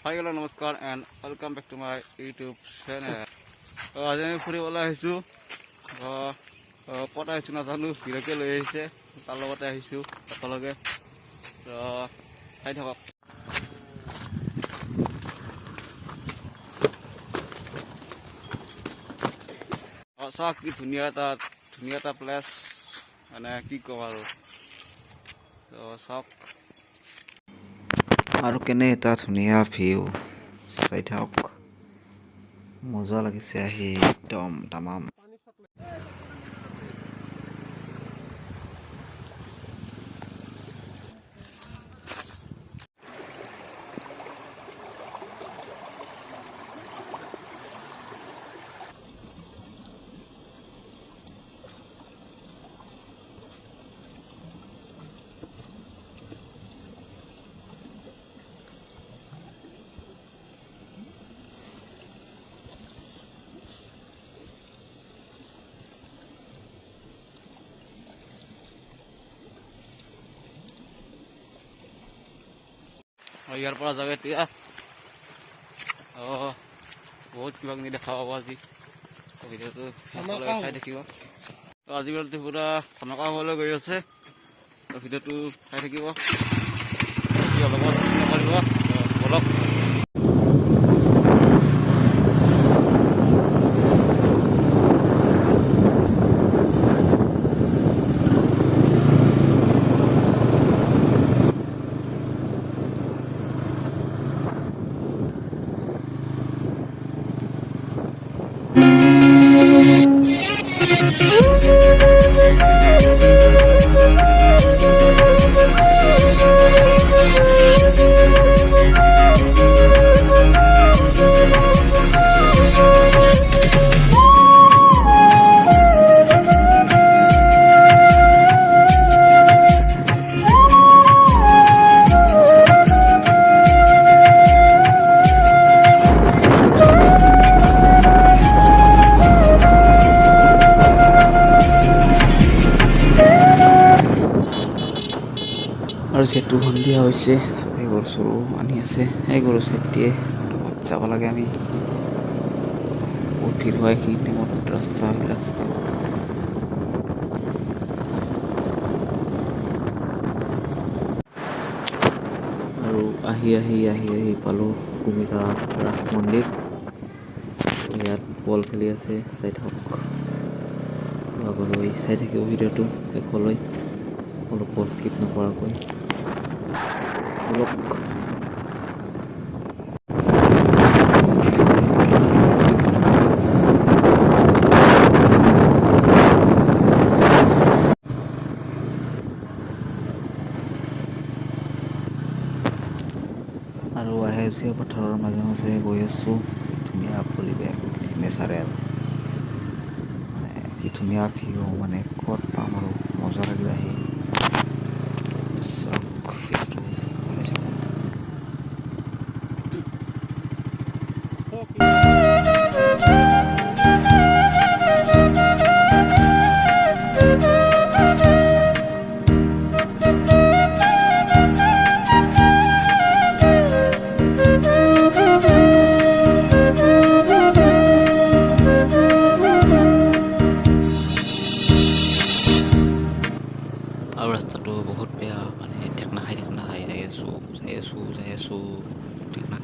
Hi, hello, namaskar, and welcome back to my YouTube channel. আজি আমি ফুৰিবলৈ আহিছোঁ ক'ত আহিছোঁ নাজানো হিৰকে লৈ আহিছে তাৰ লগতে আহিছোঁ একেলগে চাই থাকক চাওক কি ধুনীয়া এটা প্লেচ মানে কি ক'ম আৰু চাওক আৰু কেনে এটা ধুনীয়া ভিউ চাই থাকক মজা লাগিছে আহি একদম তামাম ইয়াৰ পৰা যাবে এতিয়া বহুত কিবা কিবি দেখা পাব আজি ভিডিঅ'টো চাই থাকিব আজি বেলাটো পুৰা ধনকা হ'বলৈ গৈ আছে ভিডিঅ'টো চাই থাকিব অলপ নকৰিব বলক আৰু চেটু সন্ধিয়া হৈছে চবেই গৰু চৰু আনি আছে এই গৰু চেট দিয়ে যাব লাগে আমি বহুত ভিৰ হয় সেইখিনি টাইমত ৰাস্তাবিলাক আৰু আহি পালোঁ কুমিৰা ৰাস মন্দিৰ ইয়াত বল খেলি আছে চাই থাকক আগলৈ চাই থাকিব ভিডিঅ'টো শেষলৈ অলপ স্কিপ নকৰাকৈ অলপ আৰু সেউজীয়া পথাৰৰ মাজে মাজে গৈ আছোঁ ধুনীয়া পৰিৱেশ নেচাৰেল মানে কি ধুনীয়া ভিউ মানে ক'ত পাম আৰু মজা লাগিলে আহি আৰু ৰাস্তাটো বহুত বেয়া মানে ঠেকনা খাই যাই আছোঁ ঠেকনা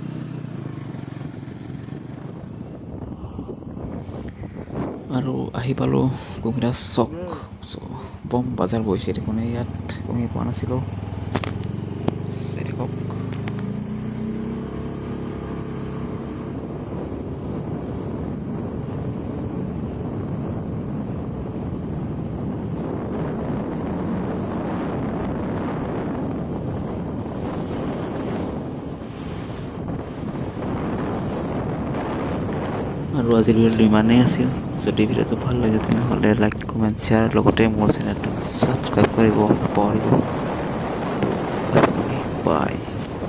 আৰু আহি পালোঁ কুমিৰা চক বম বাজাৰ বহিছে দেখোন ইয়াত গমেই পোৱা নাছিলোঁ দেখক আৰু আজিৰ ভিডিঅ'টো ইমানেই আছিল যদি ভিডিঅ'টো ভাল লাগে তেনেহ'লে লাইক কমেণ্ট শ্বেয়াৰ লগতে মোৰ চেনেলটো ছাবস্ক্ৰাইব কৰিব নাপাহৰিব